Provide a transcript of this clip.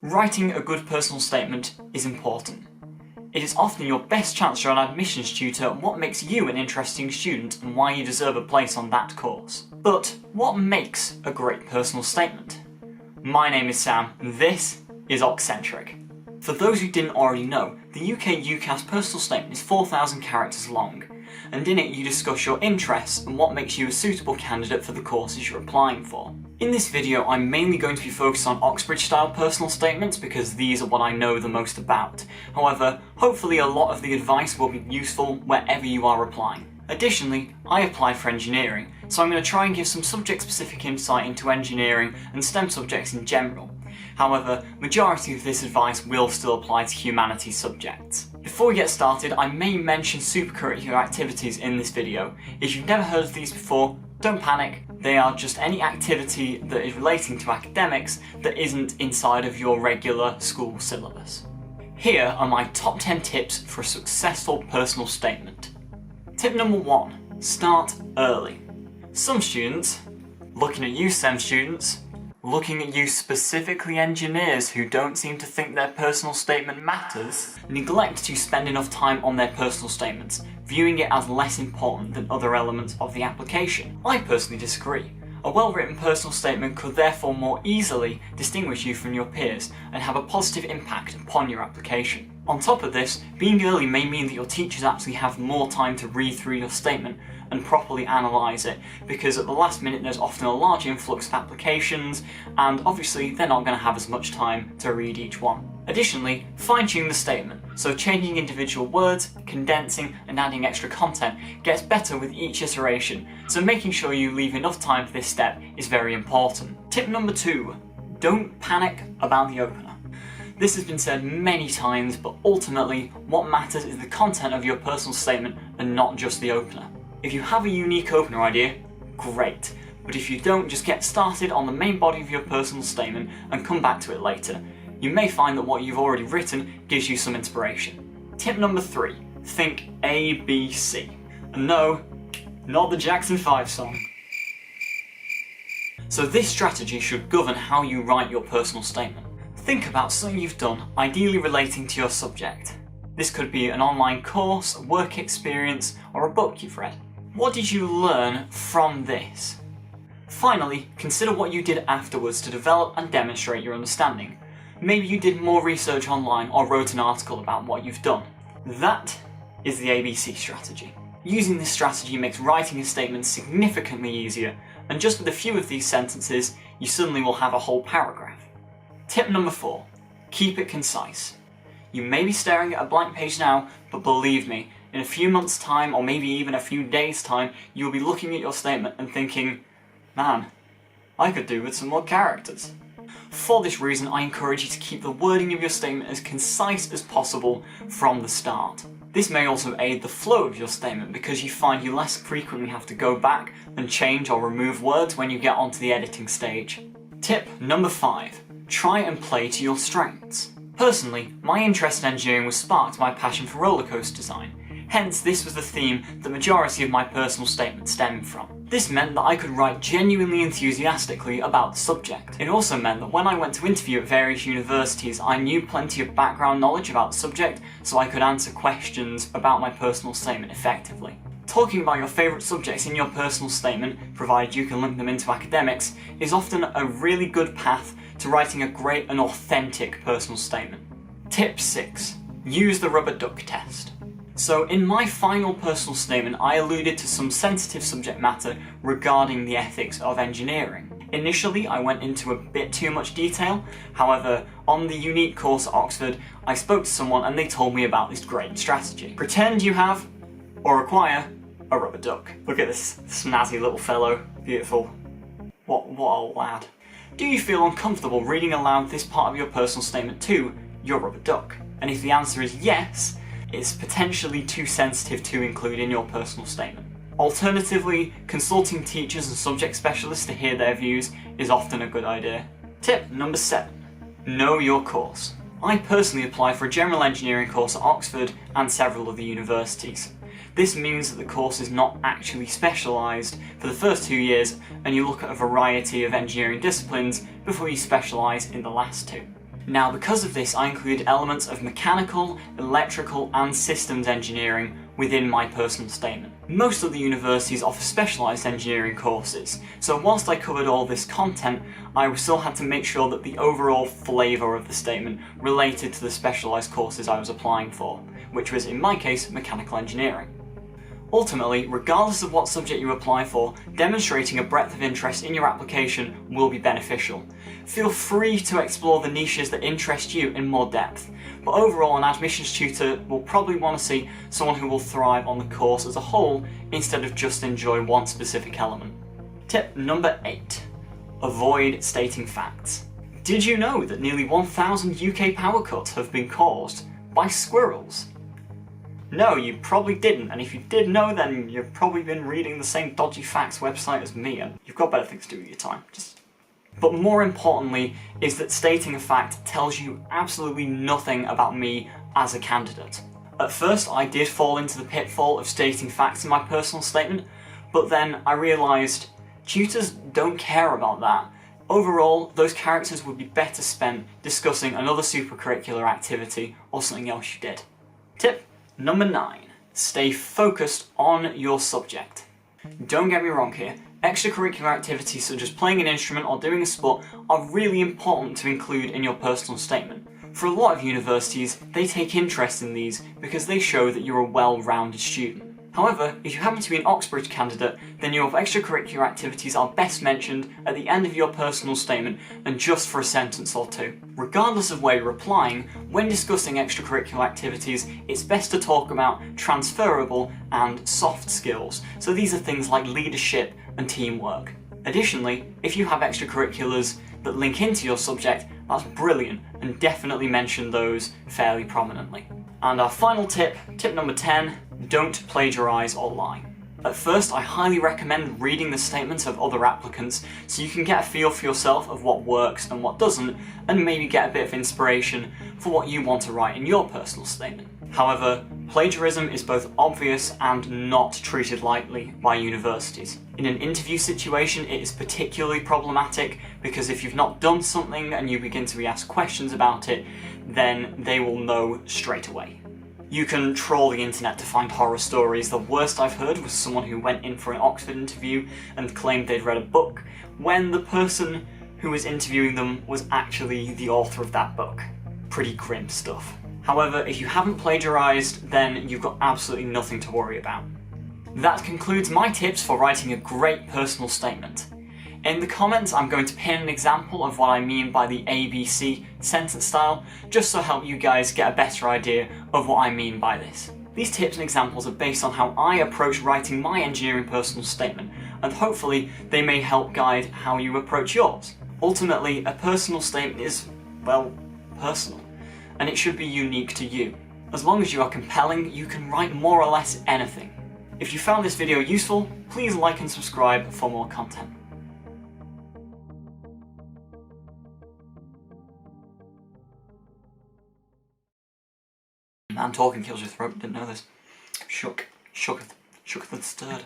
Writing a good personal statement is important. It is often your best chance to show an admissions tutor what makes you an interesting student and why you deserve a place on that course. But what makes a great personal statement? My name is Sam, and this is Oxcentric. For those who didn't already know, the UK UCAS personal statement is 4,000 characters long, and in it you discuss your interests and what makes you a suitable candidate for the courses you're applying for. In this video I'm mainly going to be focused on Oxbridge style personal statements because these are what I know the most about. However, hopefully a lot of the advice will be useful wherever you are applying. Additionally, I applied for engineering, so I'm going to try and give some subject-specific insight into engineering and STEM subjects in general. However, majority of this advice will still apply to humanities subjects. Before we get started, I may mention supercurricular activities in this video. If you've never heard of these before, don't panic. They are just any activity that is relating to academics that isn't inside of your regular school syllabus. Here are my top 10 tips for a successful personal statement. Tip number 1. Start early. Some students, looking at you STEM students, looking at you specifically engineers who don't seem to think their personal statement matters, neglect to spend enough time on their personal statements, viewing it as less important than other elements of the application. I personally disagree. A well-written personal statement could therefore more easily distinguish you from your peers and have a positive impact upon your application. On top of this, being early may mean that your teachers actually have more time to read through your statement and properly analyse it, because at the last minute there's often a large influx of applications and obviously they're not going to have as much time to read each one. Additionally, fine-tune the statement, so changing individual words, condensing and adding extra content gets better with each iteration, so making sure you leave enough time for this step is very important. Tip number 2. Don't panic about the opener. This has been said many times, but ultimately what matters is the content of your personal statement and not just the opener. If you have a unique opener idea, great, but if you don't, just get started on the main body of your personal statement and come back to it later. You may find that what you've already written gives you some inspiration. Tip number 3. Think A, B, C. And no, not the Jackson 5 song. So this strategy should govern how you write your personal statement. Think about something you've done, ideally relating to your subject. This could be an online course, a work experience, or a book you've read. What did you learn from this? Finally, consider what you did afterwards to develop and demonstrate your understanding. Maybe you did more research online or wrote an article about what you've done. That is the ABC strategy. Using this strategy makes writing a statement significantly easier, and just with a few of these sentences, you suddenly will have a whole paragraph. Tip number 4. Keep it concise. You may be staring at a blank page now, but believe me, in a few months' time, or maybe even a few days' time, you will be looking at your statement and thinking, man, I could do with some more characters. For this reason, I encourage you to keep the wording of your statement as concise as possible from the start. This may also aid the flow of your statement because you find you less frequently have to go back and change or remove words when you get onto the editing stage. Tip number 5. Try and play to your strengths. Personally, my interest in engineering was sparked by a passion for roller coaster design. Hence, this was the theme the majority of my personal statement stemmed from. This meant that I could write genuinely enthusiastically about the subject. It also meant that when I went to interview at various universities, I knew plenty of background knowledge about the subject, so I could answer questions about my personal statement effectively. Talking about your favourite subjects in your personal statement, provided you can link them into academics, is often a really good path to writing a great and authentic personal statement. Tip 6. Use the rubber duck test. So in my final personal statement, I alluded to some sensitive subject matter regarding the ethics of engineering. Initially, I went into a bit too much detail. However, on the unique course at Oxford, I spoke to someone and they told me about this great strategy. Pretend you have, or acquire, a rubber duck. Look at this snazzy little fellow. Beautiful. What a lad. Do you feel uncomfortable reading aloud this part of your personal statement to your rubber duck? And if the answer is yes, it's potentially too sensitive to include in your personal statement. Alternatively, consulting teachers and subject specialists to hear their views is often a good idea. Tip number 7. Know your course. I personally applied for a general engineering course at Oxford and several other universities. This means that the course is not actually specialised for the first 2 years and you look at a variety of engineering disciplines before you specialise in the last 2. Now, because of this, I include elements of mechanical, electrical and systems engineering within my personal statement. Most of the universities offer specialised engineering courses, so whilst I covered all this content, I still had to make sure that the overall flavour of the statement related to the specialised courses I was applying for, which was in my case mechanical engineering. Ultimately, regardless of what subject you apply for, demonstrating a breadth of interest in your application will be beneficial. Feel free to explore the niches that interest you in more depth, but overall an admissions tutor will probably want to see someone who will thrive on the course as a whole instead of just enjoy one specific element. Tip number 8. Avoid stating facts. Did you know that nearly 1,000 UK power cuts have been caused by squirrels? No, you probably didn't, and if you did know, then you've probably been reading the same dodgy facts website as me, and you've got better things to do with your time. But more importantly is that stating a fact tells you absolutely nothing about me as a candidate. At first I did fall into the pitfall of stating facts in my personal statement, but then I realised tutors don't care about that. Overall, those characters would be better spent discussing another supercurricular activity or something else you did. Tip number 9. Stay focused on your subject. Don't get me wrong here, extracurricular activities such as playing an instrument or doing a sport are really important to include in your personal statement. For a lot of universities, they take interest in these because they show that you're a well-rounded student. However, if you happen to be an Oxbridge candidate, then your extracurricular activities are best mentioned at the end of your personal statement and just for a sentence or two. Regardless of where you're applying, when discussing extracurricular activities, it's best to talk about transferable and soft skills, so these are things like leadership and teamwork. Additionally, if you have extracurriculars that link into your subject, that's brilliant, and definitely mention those fairly prominently. And our final tip, tip number 10, don't plagiarise or lie. At first, I highly recommend reading the statements of other applicants so you can get a feel for yourself of what works and what doesn't, and maybe get a bit of inspiration for what you want to write in your personal statement. However, plagiarism is both obvious and not treated lightly by universities. In an interview situation, it is particularly problematic because if you've not done something and you begin to be asked questions about it, then they will know straight away. You can troll the internet to find horror stories. The worst I've heard was someone who went in for an Oxford interview and claimed they'd read a book when the person who was interviewing them was actually the author of that book. Pretty grim stuff. However, if you haven't plagiarised, then you've got absolutely nothing to worry about. That concludes my tips for writing a great personal statement. In the comments, I'm going to pin an example of what I mean by the ABC sentence style, just to help you guys get a better idea of what I mean by this. These tips and examples are based on how I approach writing my engineering personal statement, and hopefully they may help guide how you approach yours. Ultimately, a personal statement is, well, personal, and it should be unique to you. As long as you are compelling, you can write more or less anything. If you found this video useful, please like and subscribe for more content. Man, talking kills your throat, didn't know this. Shooketh and stirred.